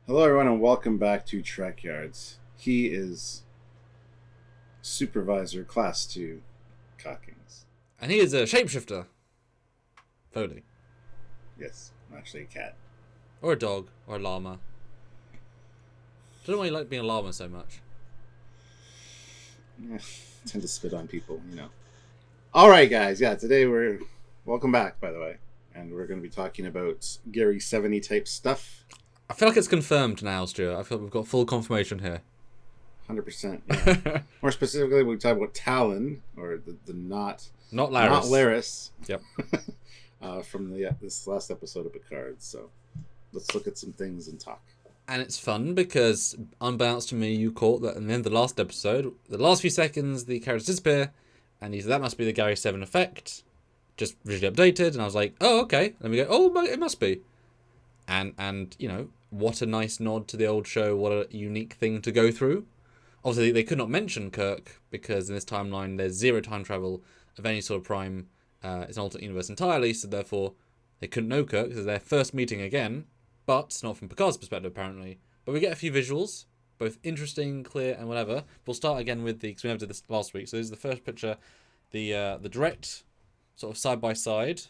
Hello, everyone, and welcome back to Trekyards. He is Supervisor Class 2 Cockings. And he is a shapeshifter. Foley. Yes, I'm actually a cat. Or a dog. Or a llama. I don't know why you like being a llama so much. I tend to spit on people. Alright, guys, today welcome back, by the way. And we're going to be talking about Gary 70 type stuff. I feel like it's confirmed now, Stuart. I feel like we've got full confirmation here. 100%, yeah. More specifically, we talk about Talon, or the not Laris. Not Laris. Yep. From this last episode of Picard. So let's look at some things and talk. And it's fun because, unbeknownst to me, you caught that in the end of the last episode, the last few seconds, the characters disappear, and he said that must be the Gary 7 effect, just visually updated, and I was like, oh, okay. And we go, oh, it must be. And what a nice nod to the old show, what a unique thing to go through. Obviously, they could not mention Kirk, because in this timeline, there's zero time travel of any sort of prime. It's an alternate universe entirely, so therefore, they couldn't know Kirk, because it's their first meeting again, but not from Picard's perspective, apparently. But we get a few visuals, both interesting, clear, and whatever. We'll start again with because we never did this last week, so this is the first picture, the direct, sort of side-by-side.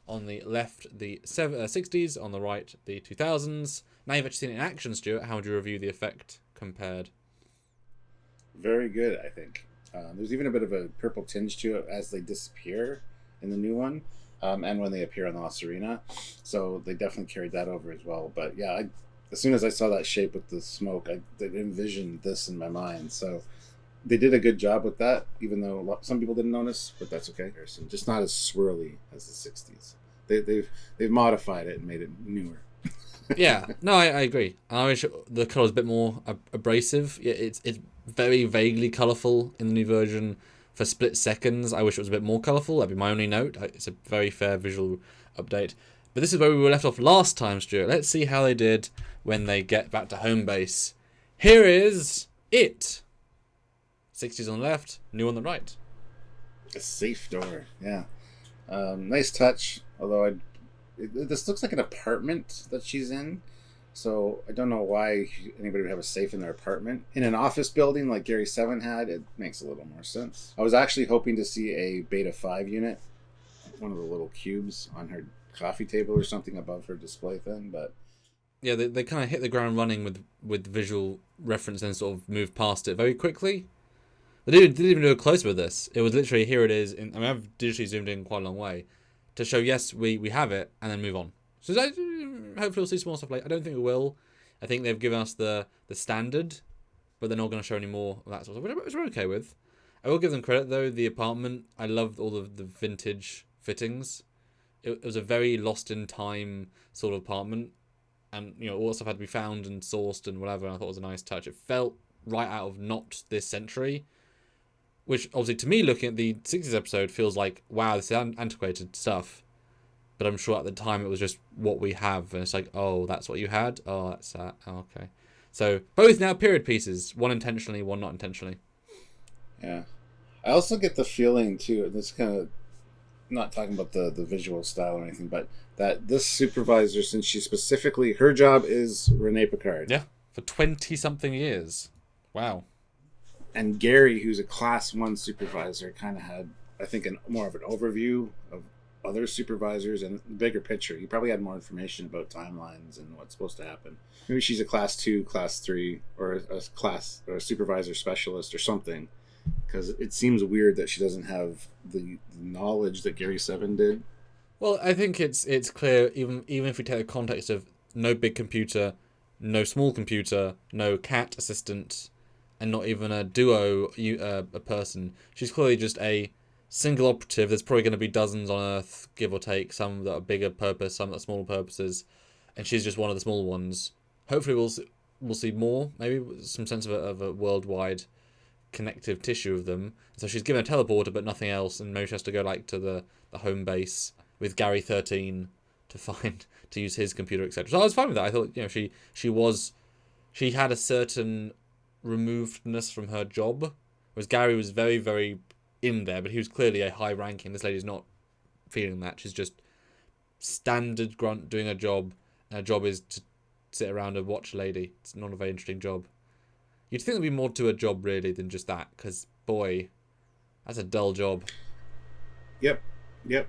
On the left, the 60s. On the right, the 2000s. Now you've actually seen it in action, Stuart. How would you review the effect compared? Very good, I think. There's even a bit of a purple tinge to it as they disappear in the new one, and when they appear on the La Serena. So they definitely carried that over as well. But yeah, as soon as I saw that shape with the smoke, I envisioned this in my mind. So they did a good job with that, even though some people didn't notice, but that's okay. Just not as swirly as the 60s. They've modified it and made it newer. Yeah, no, I agree. I wish the colour was a bit more abrasive. It's very vaguely colourful in the new version for split seconds. I wish it was a bit more colourful. That'd be my only note. It's a very fair visual update. But this is where we were left off last time, Stuart. Let's see how they did when they get back to home base. Here is it. 60s on the left, new on the right. A safe door, yeah. Nice touch, although this looks like an apartment that she's in, so I don't know why anybody would have a safe in their apartment. In an office building like Gary 7 had, it makes a little more sense. I was actually hoping to see a Beta 5 unit, one of the little cubes on her coffee table or something above her display thing, but... Yeah, they kind of hit the ground running with visual reference and sort of moved past it very quickly. They didn't even do a close with this. It was literally, here it is. I've digitally zoomed in quite a long way to show, yes, we have it, and then move on. So hopefully we'll see some more stuff later. I don't think we will. I think they've given us the standard, but they're not going to show any more of that sort of stuff, which we're okay with. I will give them credit, though. The apartment, I loved all of the vintage fittings. It was a very lost-in-time sort of apartment, and all the stuff had to be found and sourced and whatever, and I thought it was a nice touch. It felt right out of not this century. Which, obviously, to me, looking at the 60s episode, feels like, wow, this is antiquated stuff. But I'm sure at the time it was just what we have. And it's like, oh, that's what you had? Oh, that's that. Oh, okay. So, both now period pieces. One intentionally, one not intentionally. Yeah. I also get the feeling, too, and this kind of, not talking about the visual style or anything, but that this supervisor, since she specifically, her job is Renee Picard. Yeah, for 20-something years. Wow. And Gary, who's a class 1 supervisor, kind of had, I think, more of an overview of other supervisors and the bigger picture. He probably had more information about timelines and what's supposed to happen. Maybe she's a class 2, class 3, or a supervisor specialist or something. Because it seems weird that she doesn't have the knowledge that Gary 7 did. Well, I think it's clear, even if we take the context of no big computer, no small computer, no cat assistant, and not even a duo, a person. She's clearly just a single operative. There's probably going to be dozens on Earth, give or take, some that are bigger purpose, some that are smaller purposes, and she's just one of the small ones. Hopefully we'll see more, maybe some sense of a worldwide connective tissue of them. So she's given a teleporter, but nothing else, and maybe she has to go to the home base with Gary 13 to use his computer, etc. So I was fine with that. I thought she had a certain removedness from her job, whereas Gary was very, very in there, but he was clearly a high ranking. This lady's not feeling that. She's just standard grunt doing her job, and her job is to sit around and watch a lady. It's not a very interesting job. You'd think there'd be more to a job, really, than just that, because, boy, that's a dull job. Yep.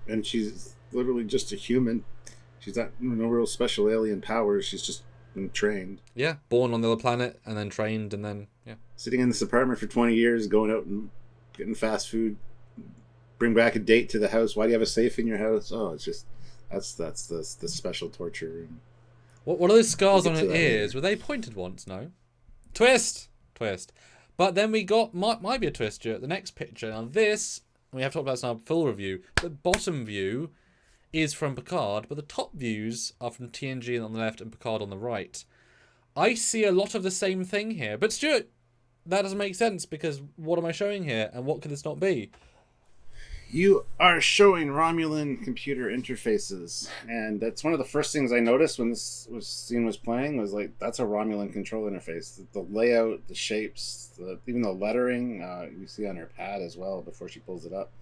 And she's literally just a human. She's got no real special alien powers. She's just been trained. Yeah, born on the other planet, and then trained, and then, yeah. Sitting in this apartment for 20 years, going out and getting fast food, bring back a date to the house. Why do you have a safe in your house? Oh, it's just, that's the special torture room. What are those scars on her ears? Were they pointed once? No. Twist! But then we got, might be a twist here, the next picture. Now this, we have talked about this in our full review, the bottom view is from Picard, but the top views are from TNG on the left and Picard on the right. I see a lot of the same thing here. But Stuart, that doesn't make sense, because what am I showing here, and what could this not be? You are showing Romulan computer interfaces, and that's one of the first things I noticed when this scene was playing, was like, that's a Romulan control interface. The layout, the shapes, even the lettering, you see on her pad as well before she pulls it up.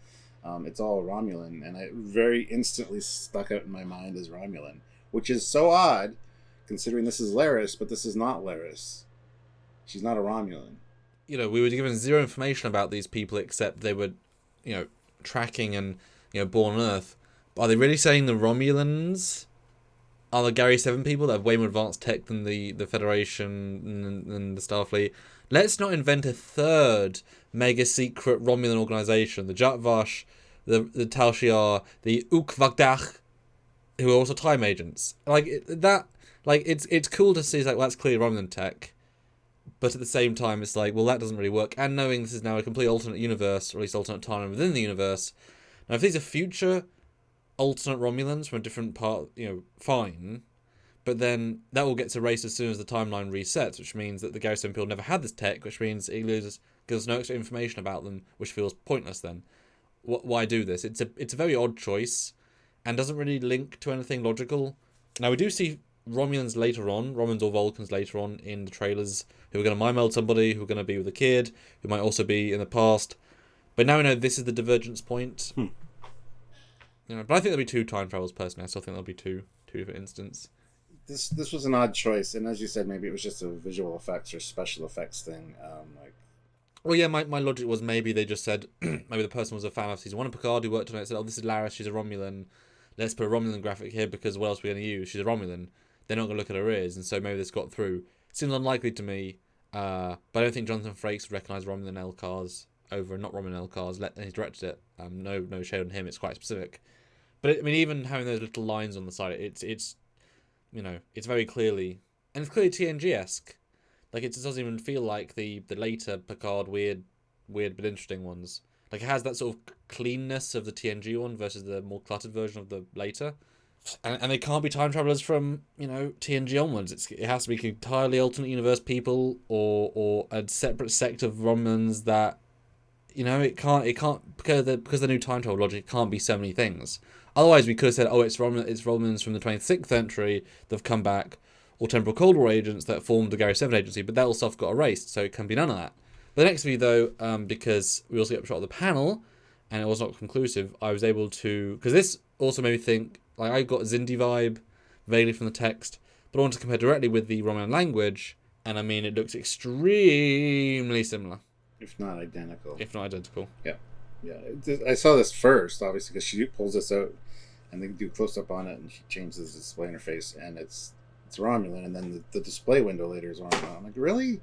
It's all Romulan, and it very instantly stuck out in my mind as Romulan, which is so odd, considering this is Laris, but this is not Laris. She's not a Romulan. You know, we were given zero information about these people except they were, tracking and, born on Earth. But are they really saying the Romulans are the Gary 7 people that have way more advanced tech than the Federation and the Starfleet? Let's not invent a third mega secret Romulan organization. The Jatvash, the Tal Shiar, the Ukvagdach, who are also time agents. It's cool to see, well, that's clearly Romulan tech. But at the same time, it's like, well, that doesn't really work. And knowing this is now a complete alternate universe, or at least alternate timeline within the universe. Now, if these are future alternate Romulans from a different part, fine. But then that all gets erased as soon as the timeline resets, which means that the Garrison people never had this tech, which means it gives us no extra information about them, which feels pointless then. Why do this? It's a very odd choice, and doesn't really link to anything logical. Now, we do see Romulans later on, Romulans or Vulcans later on in the trailers, who are going to mind meld somebody, who are going to be with a kid, who might also be in the past. But now we know this is the divergence point. But I think there'll be 2 time travels personally. I still think there'll be two different instances. This was an odd choice, and as you said, maybe it was just a visual effects or special effects thing. Well, yeah, my logic was maybe they just said, maybe the person was a fan of season 1 of Picard who worked on it, said, oh, this is Laris, she's a Romulan. Let's put a Romulan graphic here because what else are we going to use? She's a Romulan. They're not going to look at her ears, and so maybe this got through. Seems unlikely to me, but I don't think Jonathan Frakes would recognise Romulan L-Cars over not Romulan L-Cars, and he directed it. No shade on him, it's quite specific. But, even having those little lines on the side, it's very clearly, and it's clearly TNG-esque. Like, it doesn't even feel like the later Picard weird but interesting ones. Like, it has that sort of cleanness of the TNG one versus the more cluttered version of the later. And they can't be time travelers from, TNG onwards. It has to be entirely alternate universe people or a separate sect of Romulans that, it can't because the new time travel logic, it can't be so many things. Otherwise, we could have said, oh, it's Romulans from the 26th century that have come back, or Temporal Cold War agents that formed the Gary 7 agency, but that all stuff got erased, so it can be none of that. The next view, though, because we also get a shot of the panel, and it was not conclusive, I was able to, because this also made me think, like, I got a Xindi vibe, vaguely from the text, but I want to compare directly with the Romulan language, and it looks extremely similar. If not identical. Yeah. Yeah. I saw this first, obviously, because she pulls this out, and they do close-up on it, and she changes the display interface, and it's Romulan, and then the display window later is Romulan. I'm like, really?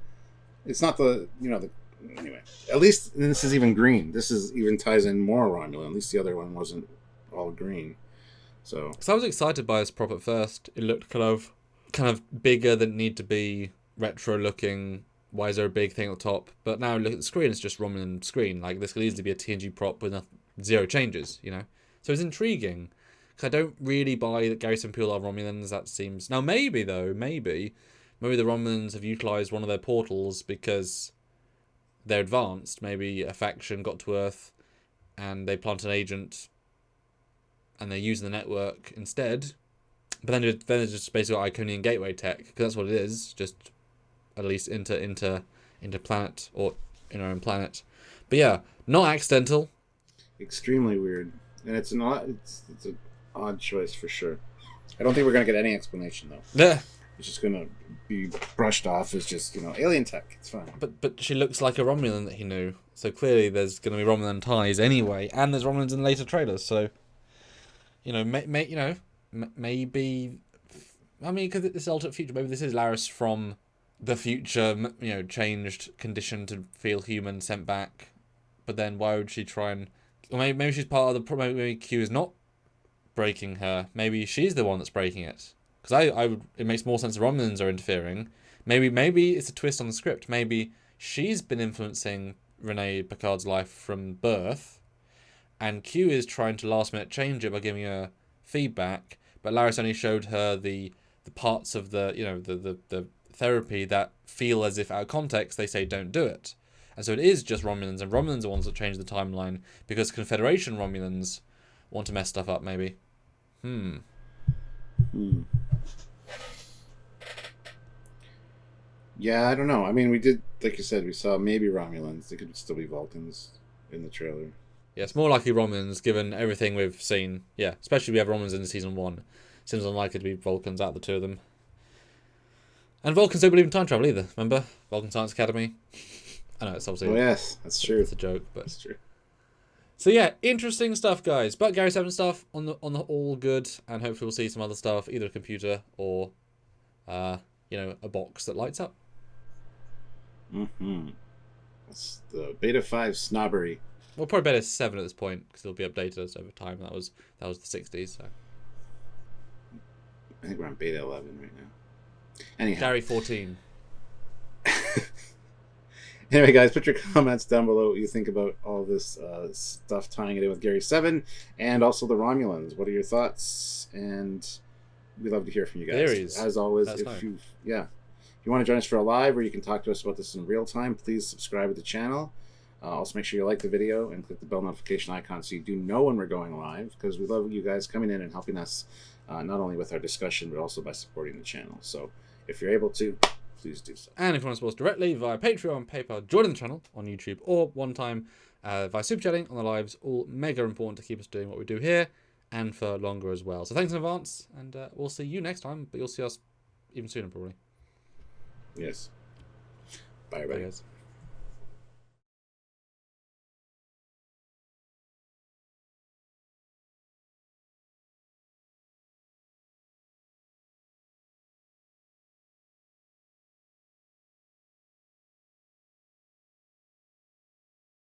It's not anyway. At least this is even green. This is even ties in more Romulan. At least the other one wasn't all green. So I was excited by this prop at first. It looked kind of bigger than it needed to be, retro looking. Why is there a big thing at the top? But now look at the screen, it's just Romulan screen. Like, this could easily be a TNG prop with zero changes, So it's intriguing. Because I don't really buy that Gary Sempiel are Romulans. That seems... Now, maybe the Romulans have utilised one of their portals because they're advanced. Maybe a faction got to Earth and they plant an agent and they're using the network instead. But then it's just basically Iconian gateway tech, because that's what it is, just at least into planet or in our own planet. But yeah, not accidental. Extremely weird, and it's an odd choice for sure. I don't think we're gonna get any explanation though. Yeah. It's just going to be brushed off as just, alien tech. It's fine. But she looks like a Romulan that he knew. So clearly there's going to be Romulan ties anyway, and there's Romulans in later trailers. So, maybe. I mean, because this alternate future, maybe this is Laris from the future. Changed condition to feel human, sent back. But then why would she try and? Or maybe she's part of the problem. Maybe Q is not breaking her. Maybe she's the one that's breaking it. Because it makes more sense the Romulans are interfering. Maybe it's a twist on the script. Maybe she's been influencing Renee Picard's life from birth, and Q is trying to last minute change it by giving her feedback. But Laris only showed her the parts of the therapy that feel as if out of context they say don't do it. And so it is just Romulans, and Romulans are the ones that change the timeline because Confederation Romulans want to mess stuff up. Maybe. Yeah, I don't know. I mean, we did, like you said, we saw maybe Romulans. They could still be Vulcans in the trailer. Yeah, it's more likely Romulans, given everything we've seen. Yeah, especially we have Romulans in season 1. Seems unlikely to be Vulcans out of the two of them. And Vulcans don't believe in time travel either, remember? Vulcan Science Academy. I know, it's obviously... Oh, yes, that's true. It's a joke, but... That's true. So yeah, interesting stuff, guys. But Gary 7 stuff on the all good, and hopefully we'll see some other stuff, either a computer or, a box that lights up. It's the Beta 5 snobbery. Well, probably Beta 7 at this point, because it'll be updated over time. That was the 60s, so... I think we're on Beta 11 right now. Anyhow. Gary 14. Anyway, guys, put your comments down below what you think about all this stuff tying it in with Gary 7 and also the Romulans. What are your thoughts? And we'd love to hear from you guys. Theories. As always, If you want to join us for a live or you can talk to us about this in real time, please subscribe to the channel. Also, make sure you like the video and click the bell notification icon so you do know when we're going live, because we love you guys coming in and helping us not only with our discussion but also by supporting the channel. So if you're able to, please do so. And if you want to support us directly via Patreon, PayPal, join the channel on YouTube, or one time via super chatting on the lives, all mega important to keep us doing what we do here and for longer as well. So thanks in advance, and we'll see you next time, but you'll see us even sooner probably. Yes. Bye, everybody. Bye, guys.